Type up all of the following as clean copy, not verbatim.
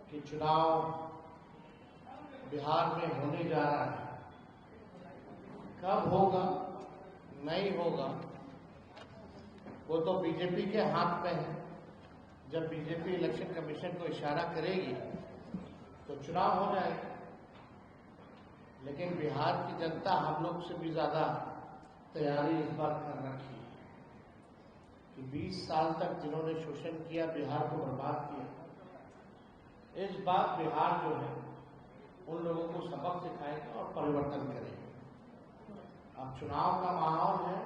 कि चुनाव बिहार में होने जा रहा है। कब होगा नहीं होगा वो तो बीजेपी के हाथ में है। जब बीजेपी इलेक्शन कमीशन को इशारा करेगी तो चुनाव हो जाएगा। लेकिन बिहार की जनता हम लोग से भी ज्यादा तैयारी इस बार कर रखी है कि 20 साल तक जिन्होंने शोषण किया, बिहार को बर्बाद किया, इस बार बिहार जो है उन लोगों को सबक सिखाएगा और परिवर्तन करेगा। अब चुनाव का माहौल है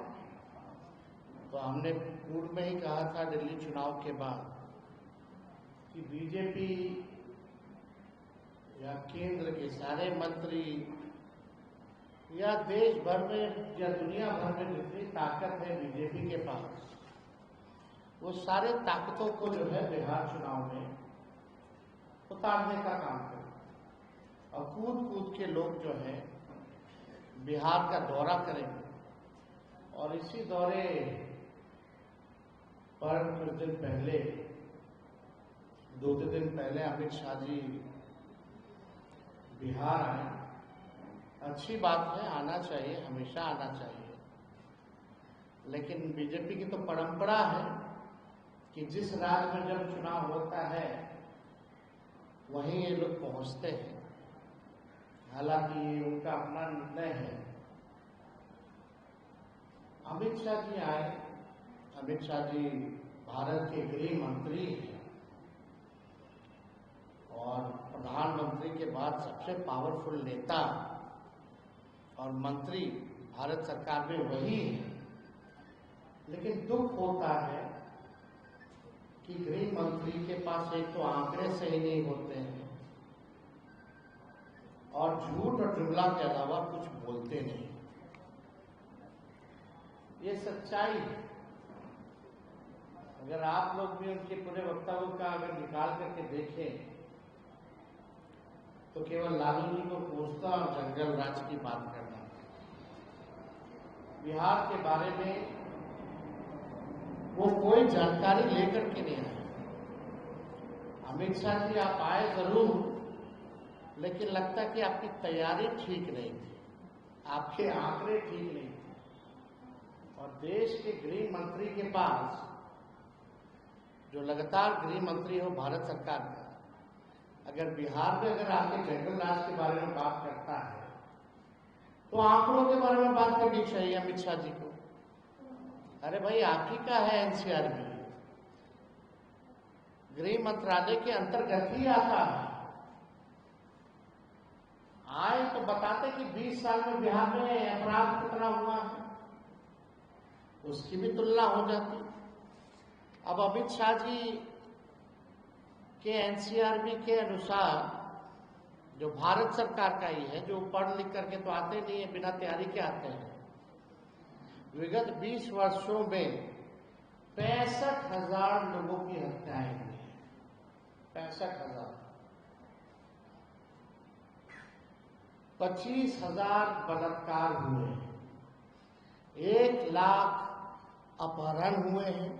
तो हमने पूर्व में ही कहा था दिल्ली चुनाव के बाद कि बीजेपी या केंद्र के सारे मंत्री या देश भर में या दुनिया भर में जितनी ताकत है बीजेपी के पास, वो सारे ताकतों को जो है बिहार चुनाव में उतारने का काम करे। और कूद कूद के लोग जो है बिहार का दौरा करेंगे। और इसी दौरे पर कुछ दिन पहले, 2 दिन पहले अमित शाह जी बिहार आए। अच्छी बात है, आना चाहिए, हमेशा आना चाहिए। लेकिन बीजेपी की तो परंपरा है कि जिस राज्य में जब चुनाव होता है वहीं ये लोग पहुंचते हैं। हालांकि उनका अपना निर्णय है। अमित शाह जी आए। अमित शाह जी भारत के गृह मंत्री हैं और प्रधानमंत्री के बाद सबसे पावरफुल नेता और मंत्री भारत सरकार में वही है। लेकिन दुख होता है कि गृह मंत्री के पास एक तो आंकड़े सही नहीं होते हैं और झूठ और जुमला के अलावा कुछ बोलते नहीं। ये सच्चाई है। अगर आप लोग भी उनके पूरे वक्तव्य का अगर निकाल करके देखें तो केवल लालू जी को कोसना और जंगल राज की बात करना। बिहार के बारे में वो कोई जानकारी लेकर के नहीं आए। अमित शाह जी आप आए जरूर, लेकिन लगता कि आपकी तैयारी ठीक नहीं थी, आपके आंकड़े ठीक नहीं थे। और देश के गृह मंत्री के पास, जो लगातार गृह मंत्री हो भारत सरकार का, अगर बिहार में अगर आके जंगल राज के बारे में बात करता है तो आंकड़ों के बारे में बात करनी चाहिए अमित शाह जी को। अरे भाई, आप ही का है एनसीआरबी, गृह मंत्रालय के अंतर्गत ही आता है। आए तो बताते कि 20 साल में बिहार में अपराध कितना हुआ है, उसकी भी तुलना हो जाती। अब अमित शाह जी के एनसीआरबी के अनुसार, जो भारत सरकार का ही है, जो पढ़ लिख करके तो आते नहीं है, बिना तैयारी के आते हैं, विगत 20 वर्षों में 65,000 लोगों की हत्याएं हुई हैं। 65,000। 25,000 बलात्कार हुए हैं। 1 लाख अपहरण हुए हैं।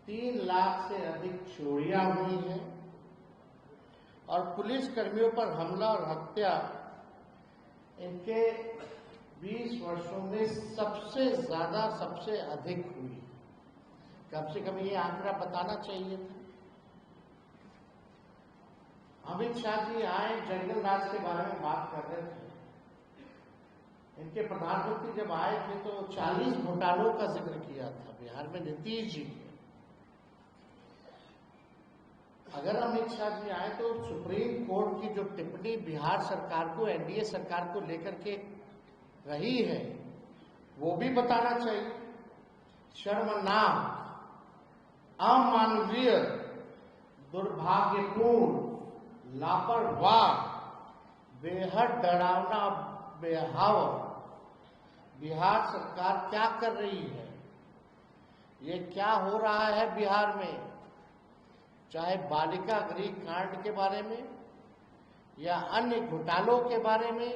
3 लाख से अधिक चोरियां हुई हैं। और पुलिस कर्मियों पर हमला और हत्या इनके 20 वर्षों में सबसे ज्यादा, सबसे अधिक हुई। कम से कम ये आंकड़ा बताना चाहिए था। अमित शाह जी आए, जंगल राज के बारे में बात कर रहे थे। इनके प्रधानमंत्री जब आए थे तो 40 घोटालों का जिक्र किया था बिहार में नीतीश जी। अगर अमित शाह जी आए तो सुप्रीम कोर्ट की जो टिप्पणी बिहार सरकार को, एनडीए सरकार को लेकर के रही है, वो भी बताना चाहिए। शर्मनाक, अमानवीय, दुर्भाग्यपूर्ण, लापरवाह, बेहद डरावना बेहाव बिहार सरकार क्या कर रही है। ये क्या हो रहा है बिहार में, चाहे बालिका गृह कांड के बारे में या अन्य घोटालों के बारे में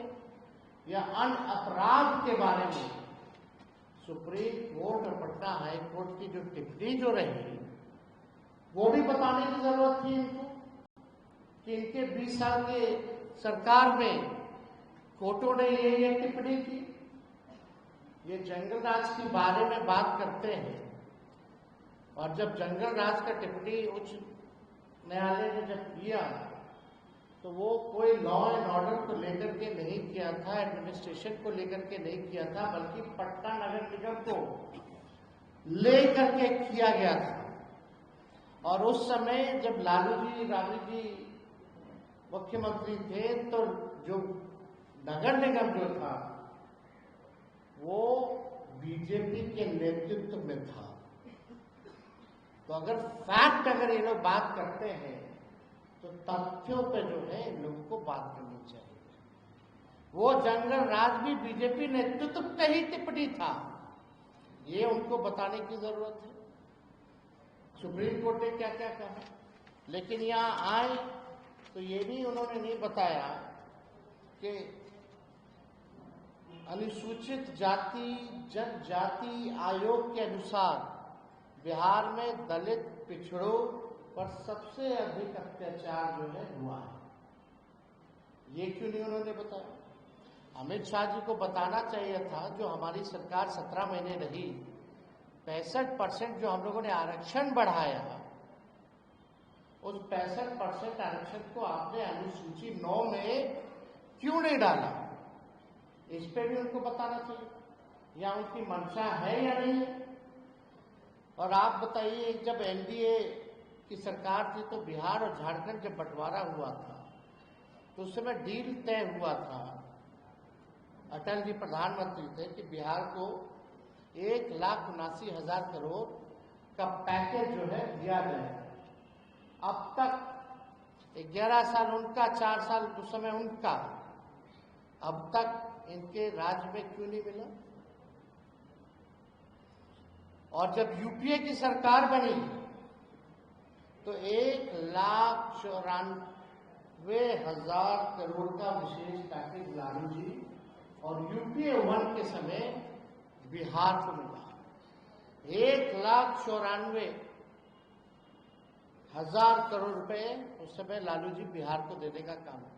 या अन्य अपराध के बारे में। सुप्रीम कोर्ट और पटना हाई कोर्ट की जो टिप्पणी जो रही, वो भी बताने की जरूरत थी इनको। कि इनके 20 साल के सरकार में कोर्टों ने ये टिप्पणी की। ये जंगल राज के बारे में बात करते हैं, और जब जंगल राज का टिप्पणी उच्च न्यायालय ने जब किया तो वो कोई लॉ एंड ऑर्डर को लेकर के नहीं किया था, एडमिनिस्ट्रेशन को लेकर के नहीं किया था, बल्कि पटना नगर निगम को लेकर के किया गया था। और उस समय जब लालू जी राबड़ी जी मुख्यमंत्री थे तो जो नगर निगम जो था वो बीजेपी के नेतृत्व में था। तो अगर ये लोग बात करते हैं तो तथ्यों पे जो है इन लोगों को बात करनी चाहिए। वो जंगल राज भी बीजेपी नेतृत्व का ही टिप्पणी था, ये उनको बताने की जरूरत है। सुप्रीम कोर्ट ने क्या क्या कहा, लेकिन यहाँ आए तो ये भी उन्होंने नहीं बताया कि अनुसूचित जाति जनजाति आयोग के अनुसार बिहार में दलित पिछड़ों पर सबसे अधिक अत्याचार जो है हुआ है। ये क्यों नहीं उन्होंने बताया? अमित शाह जी को बताना चाहिए था। जो हमारी सरकार 17 महीने रही, 65% जो हम लोगों ने आरक्षण बढ़ाया, उस 65% आरक्षण को आपने अनुसूची 9 में क्यों नहीं डाला? इस पे भी उनको बताना चाहिए, या उनकी मंशा है या नहीं है। और आप बताइए, जब एनडीए की सरकार थी तो बिहार और झारखंड जब बंटवारा हुआ था तो उस समय डील तय हुआ था, अटल जी प्रधानमंत्री थे, कि बिहार को 1,79,000 करोड़ का पैकेज जो है दिया जाए। अब तक 11 साल उनका, 4 साल उस समय उनका, अब तक इनके राज्य में क्यों नहीं मिला? और जब यूपीए की सरकार बनी तो 1,94,000 करोड़ का विशेष पैकेज लालू जी और यूपीए 1 के समय बिहार को मिला। 1,94,000 करोड़ रुपए उस समय लालू जी बिहार को देने का काम किया।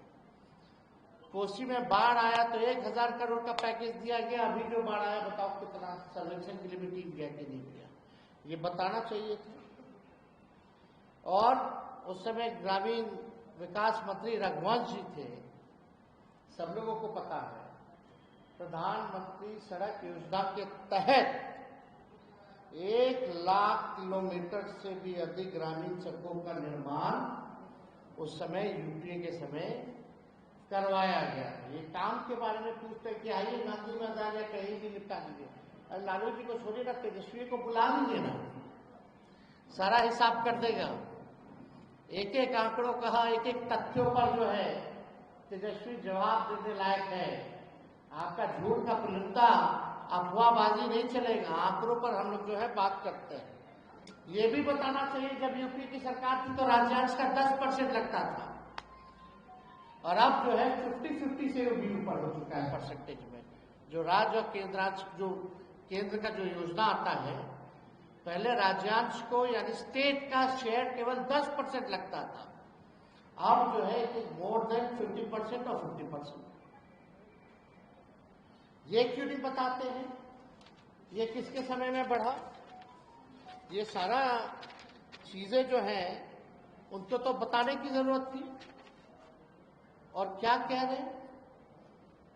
कोसी में बाढ़ आया तो 1,000 करोड़ का पैकेज दिया गया। अभी जो बाढ़ आया बताओ कितना सर्वेक्षण के लिए भी टीम गया कि नहीं गया, ये बताना चाहिए था। और उस समय ग्रामीण विकास मंत्री रघुवंश जी थे, सब लोगों को पता है। प्रधानमंत्री सड़क योजना के तहत 1,00,000 किलोमीटर से भी अधिक ग्रामीण सड़कों का निर्माण उस समय यूपीए के समय करवाया गया। ये काम के बारे में पूछते कि आइए गांधी मैदान या कहीं भी निपटा दीजिए। लालू जी को छोड़िए ना, तेजस्वी को बुला लीजिए ना, सारा हिसाब कर देगा। एक एक आंकड़ों कहा, एक एक तथ्यों पर जो है तेजस्वी जवाब देने लायक है। आपका झूठ का पुलिंदा अफवाहबाजी नहीं चलेगा, आंकड़ों पर हम लोग जो है बात करते हैं। ये भी बताना चाहिए, जब यूपी की सरकार थी तो राज्यांश का 10% लगता था, और अब जो है 50-50 से भी ऊपर हो चुका है परसेंटेज में। जो राज्य और केंद्रांश, जो केंद्र का जो योजना आता है, पहले राज्यांश को यानी स्टेट का शेयर केवल 10% लगता था, अब जो है इट इज मोर देन 50% और 50%। ये क्यों नहीं बताते हैं? ये किसके समय में बढ़ा? ये सारा चीजें जो हैं उनको तो बताने की जरूरत थी। और क्या कह रहे हैं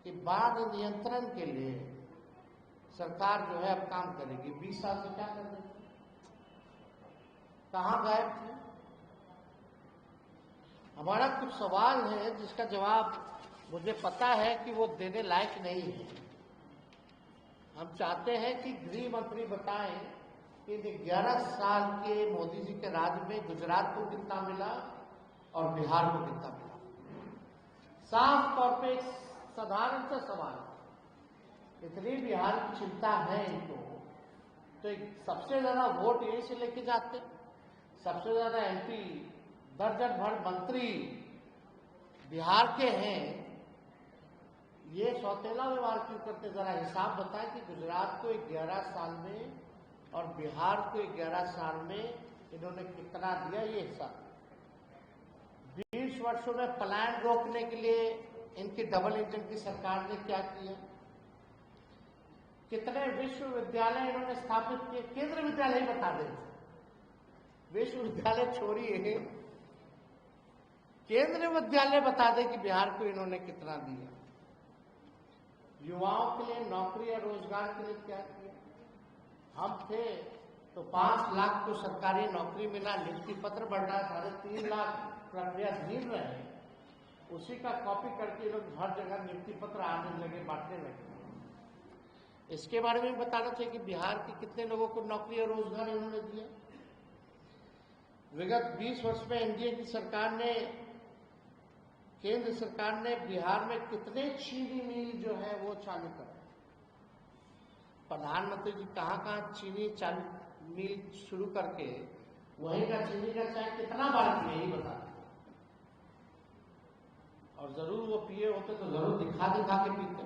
कि बाढ़ नियंत्रण के लिए सरकार जो है अब काम करेगी। 20 साल से क्या कर रही है? कहां गायब थे? हमारा कुछ सवाल है जिसका जवाब मुझे पता है कि वो देने लायक नहीं है। हम चाहते हैं कि गृह मंत्री बताएं कि 11 साल के मोदी जी के राज में गुजरात को कितना मिला और बिहार को कितना मिला। साफ तौर पे एक साधारण सा सवाल, इतनी बिहार की चिंता है इनको, तो सबसे ज्यादा वोट यही से लेके जाते, सबसे ज्यादा एमपी, दर्जन भर मंत्री बिहार के हैं, ये सौतेला व्यवहार क्यों करते? जरा हिसाब बताएं कि गुजरात को 11 साल में और बिहार को 11 साल में इन्होंने कितना दिया, ये हिसाब। 20 वर्षों में पलायन रोकने के लिए इनकी डबल इंजन की सरकार ने क्या किया? कितने विश्वविद्यालय इन्होंने स्थापित किए? केंद्रीय विद्यालय ही बता दें, विश्वविद्यालय छोड़िए, केंद्रीय विद्यालय बता दें कि बिहार को इन्होंने कितना दिया। युवाओं के लिए नौकरी या रोजगार के लिए क्या किया? हम थे तो 5 लाख को सरकारी नौकरी मिला, नियुक्ति पत्र बढ़ रहा, 3.5 लाख प्रक्रिया धीर रहे, उसी का कॉपी करके लोग हर जगह नियुक्ति पत्र आने लगे, बांटने लगे। इसके बारे में बताना चाहिए कि बिहार के कितने लोगों को नौकरी और रोजगार इन्होंने दिया। विगत 20 वर्ष में एनडीए की सरकार ने, केंद्र सरकार ने बिहार में कितने चीनी मिल जो है वो चालू कर, प्रधानमंत्री जी कहाँ चीनी चालू मिल शुरू करके वहीं का चीनी का चाय कितना बार पिए ही बता, और जरूर वो पिए होते तो जरूर दिखा के पीते,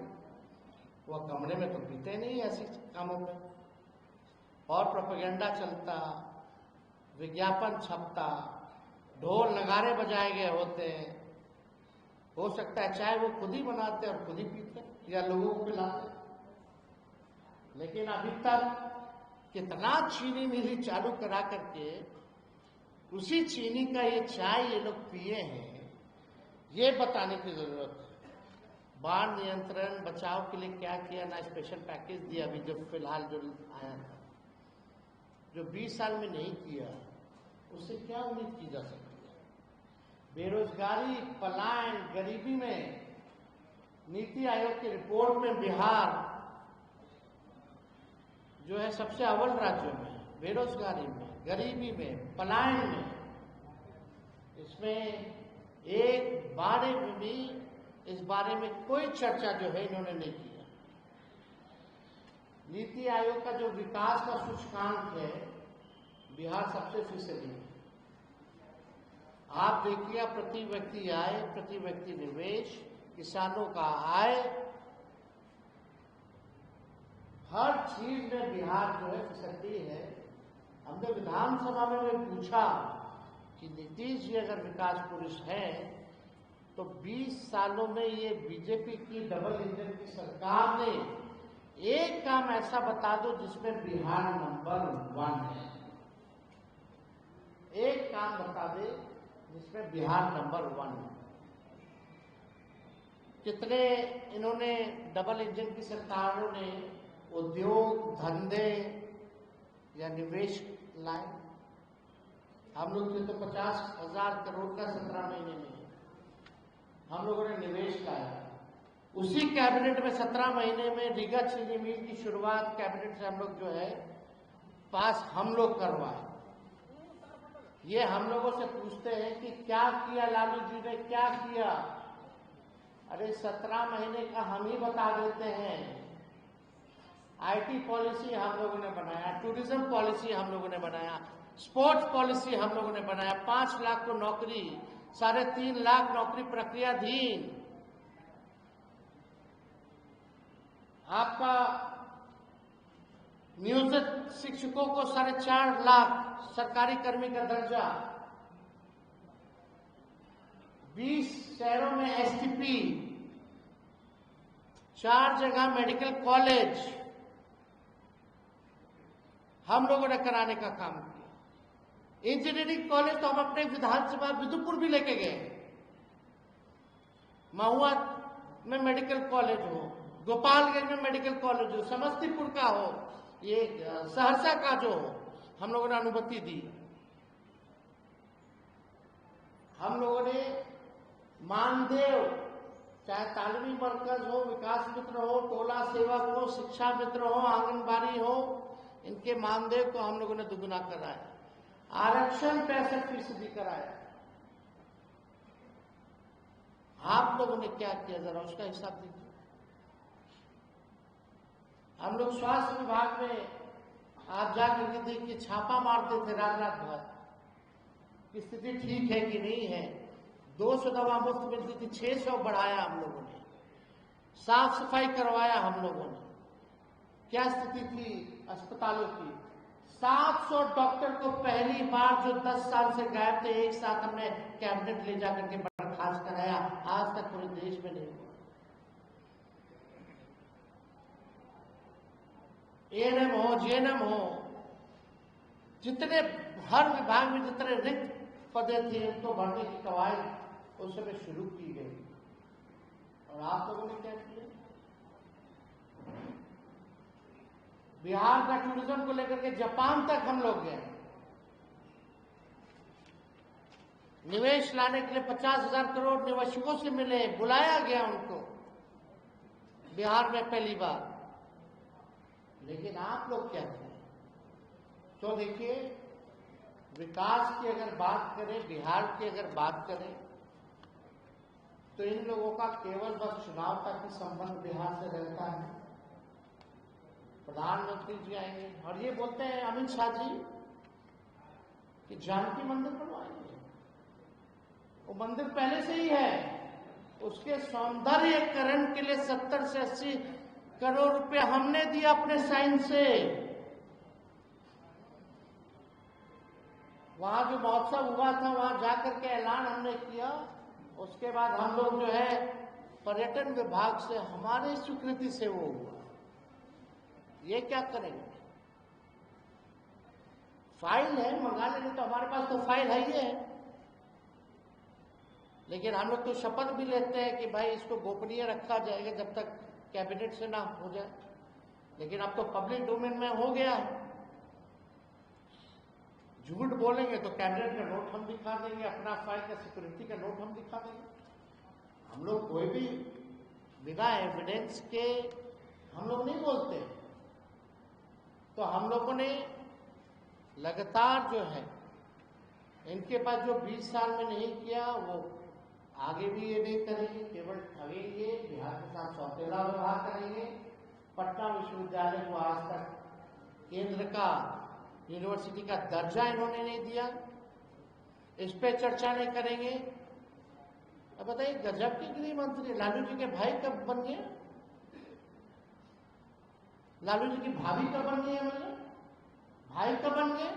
वो कमरे में तो पीते नहीं ऐसी कामों पे। और प्रोपेगेंडा चलता, विज्ञापन छपता, ढोल नगारे बजाए गए होते, हो सकता है चाहे वो खुद ही बनाते और खुद ही पीते या लोगों को पिलाते। लेकिन अभी तक कितना चीनी मिली चालू करा करके उसी चीनी का ये चाय ये लोग पिए हैं, ये बताने की जरूरत है। बाढ़ नियंत्रण बचाव के लिए क्या किया? ना स्पेशल पैकेज दिया अभी जो फिलहाल जो आया था, जो 20 साल में नहीं किया, उससे क्या उम्मीद की जा सकती है? बेरोजगारी, पलायन, गरीबी में नीति आयोग की रिपोर्ट में बिहार जो है सबसे अव्वल राज्यों में, बेरोजगारी में, गरीबी में, पलायन में। इसमें एक बारे में भी इस बारे में कोई चर्चा जो है इन्होंने नहीं किया। नीति आयोग का जो विकास का सूचकांक है, बिहार सबसे फीसदी है। आप देखिए, प्रति व्यक्ति आय, प्रति व्यक्ति निवेश, किसानों का आय, हर चीज में बिहार जो है फीसदी है। हमने विधानसभा में पूछा कि नीतीश जी अगर विकास पुरुष है तो 20 सालों में ये बीजेपी की डबल इंजन की सरकार ने एक काम ऐसा बता दो जिसमें बिहार नंबर 1 है। एक काम बता दे जिसमें बिहार नंबर 1 है। कितने इन्होंने डबल इंजन की सरकारों ने उद्योग, धंधे या निवेश लाए? हम लोग थे तो 50,000 करोड़ का 17 महीने में हम लोगों ने निवेश लाया। उसी कैबिनेट में 17 महीने में रीगा चीनी मिल की शुरुआत कैबिनेट से हम लोग जो है पास हम लोग करवाए। ये हम लोगों से पूछते हैं कि क्या किया लालू जी ने, क्या किया? अरे 17 महीने का हम ही बता देते हैं। आईटी पॉलिसी हम लोगों ने बनाया, टूरिज्म पॉलिसी हम लोगों ने बनाया, स्पोर्ट्स पॉलिसी हम लोगों ने बनाया, 5 लाख को नौकरी, 3.5 लाख नौकरी प्रक्रियाधीन। आपका नियोजित शिक्षकों को 4.5 लाख सरकारी कर्मी का दर्जा, 20 शहरों में एसटीपी, 4 जगह मेडिकल कॉलेज हम लोगों ने कराने का काम किया। इंजीनियरिंग कॉलेज तो हम अपने विधानसभा विदुपुर भी लेके गए। महुआ में मेडिकल कॉलेज हो, गोपालगंज में मेडिकल कॉलेज हो, समस्तीपुर का हो, ये सहरसा का जो हो, हम लोगों ने अनुमति दी। हम लोगों ने मानदेय, चाहे तालीमी मरकज हो, विकास मित्र हो, टोला सेवक हो, शिक्षा मित्र हो, आंगनबाड़ी हो, इनके मानदेय को हम लोगों ने दुगुना कराया। आरक्षण 65% कराया। आप लोगों ने क्या किया, जरा उसका हिसाब दीजिए। हम लोग स्वास्थ्य विभाग में आप जाकर के देखिए, छापा मारते थे रात भर कि स्थिति ठीक है कि नहीं है। 200 दवा मुफ्त मिलती थी, 600 बढ़ाया हम लोगों ने। साफ सफाई करवाया हम लोगों ने। क्या स्थिति थी अस्पतालों की? 700 डॉक्टर को पहली बार जो 10 साल से गायब थे, एक साथ हमने कैबिनेट ले जाकर के बर्खास्त कराया, आज तक पूरे देश में नहीं हुआ। एएनएम हो, जेएनएम हो, जितने हर विभाग में जितने रिक्त पदे थे उनको भरने की कवायद उस समय शुरू की गई। और आप लोगों ने क्या किया? बिहार का टूरिज्म को लेकर के जापान तक हम लोग गए। निवेश लाने के लिए 50,000 करोड़ निवेशकों से मिले, बुलाया गया उनको बिहार में पहली बार। लेकिन आप लोग क्या करें? तो देखिए, विकास की अगर बात करें, बिहार की अगर बात करें, तो इन लोगों का केवल बस चुनाव तक ही संबंध बिहार से रहता है। प्रधानमंत्री जी आएंगे और ये बोलते हैं अमित शाह जी कि जानकी मंदिर बनवाएंगे। वो मंदिर पहले से ही है, उसके सौंदर्यीकरण के लिए 70 से 80 करोड़ रुपए हमने दिया अपने साइन से। वहां जो महोत्सव हुआ था वहां जाकर के ऐलान हमने किया। उसके बाद हम लोग जो है पर्यटन विभाग से हमारी स्वीकृति से वो हुआ। ये क्या करेंगे? फाइल है, मंगा लेंगे, तो हमारे पास तो फाइल है ही है। लेकिन हम लोग तो शपथ भी लेते हैं कि भाई इसको गोपनीय रखा जाएगा जब तक कैबिनेट से ना हो जाए। लेकिन अब तो पब्लिक डोमेन में हो गया है। झूठ बोलेंगे तो कैबिनेट का नोट हम दिखा देंगे, अपना फाइल का सिक्योरिटी का नोट हम दिखा देंगे। हम लोग कोई भी बिना एविडेंस के हम लोग नहीं बोलते। तो हम लोगों ने लगातार जो है इनके पास जो 20 साल में नहीं किया वो आगे भी ये नहीं करेंगे। केवल ठगेंगे, बिहार के साथ सौतेला व्यवहार करेंगे। पटना विश्वविद्यालय को आज तक केंद्र का यूनिवर्सिटी का दर्जा इन्होंने नहीं दिया, इस पे चर्चा नहीं करेंगे। अब बताइए, गजब के गृह मंत्री लालू जी के भाई कब बन गए? लालू जी की भाभी कब बन गई? मतलब भाई कब बन गए?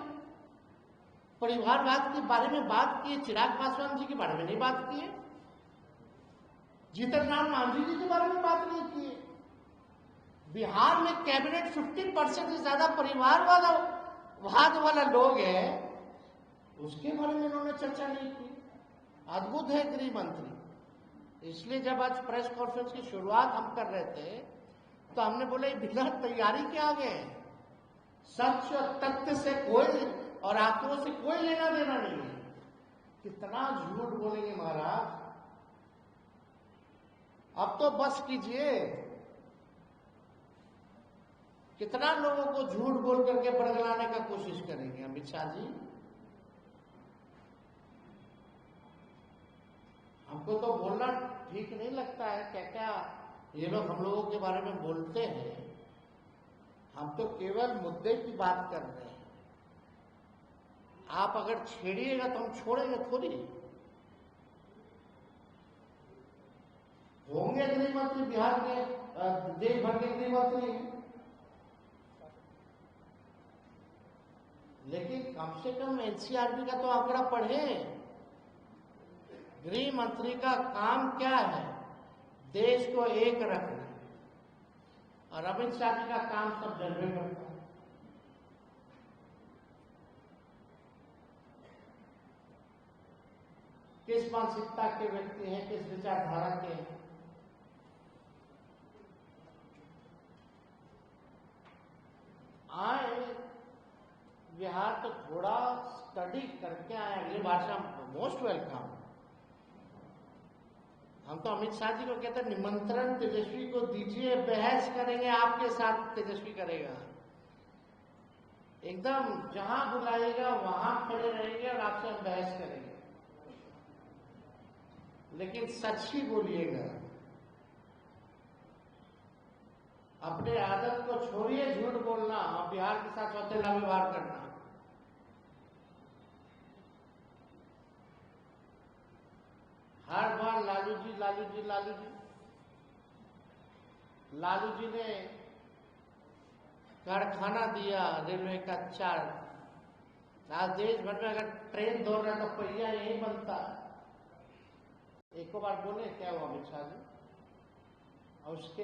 परिवारवाद के बारे में बात की, चिराग पासवान जी के बारे में नहीं बात की, जीतन राम मांझी जी के बारे में बात नहीं की। बिहार में कैबिनेट 50% से ज्यादा परिवारवाद वाला लोग है, उसके बारे में इन्होंने चर्चा नहीं की। अद्भुत है गृह मंत्री। इसलिए जब आज प्रेस कॉन्फ्रेंस की शुरुआत हम कर रहे थे तो हमने बोले बिना तैयारी के आ गए। सच और तथ्य से कोई और आंकड़ों से कोई लेना देना नहीं है। कितना झूठ बोलेंगे महाराज? अब तो बस कीजिए। कितना लोगों को झूठ बोल करके बरगलाने का कोशिश करेंगे अमित शाह जी? हमको तो बोलना ठीक नहीं लगता है। क्या क्या ये लोग हम लोगों के बारे में बोलते हैं। हम तो केवल मुद्दे की बात कर रहे हैं। आप अगर छेड़िएगा तो हम छोड़ेंगे थोड़ी। होंगे गृह मंत्री बिहार के, देश भर के गृह मंत्री, लेकिन कम से कम एनसीआरबी का तो आंकड़ा पढ़े। गृह मंत्री का काम क्या है? देश को एक रखना। और अमित शाह जी का काम सब जलवे करता है। किस मानसिकता के व्यक्ति हैं, किस विचारधारा के हैं? आए बिहार तो थोड़ा स्टडी करके आए। अगली बार से हम मोस्ट वेलकम। हम तो अमित शाह जी को कहते हैं निमंत्रण तेजस्वी को दीजिए, बहस करेंगे आपके साथ। तेजस्वी करेगा एकदम, जहां बुलाएगा वहां खड़े रहेंगे और आपसे हम बहस करेंगे। लेकिन सच ही बोलिएगा। अपने आदत को छोड़िए झूठ बोलना और बिहार के साथ सौतेला व्यवहार करना। हर बार लालू जी लालू जी लालू जी। लालू जी ने कारखाना दिया रेलवे का 4। आज देश भर में अगर ट्रेन दौड़ रहा है तो पहिया यही बनता है। एक बार बोले क्या हुआ अमित शाह जी, और उसके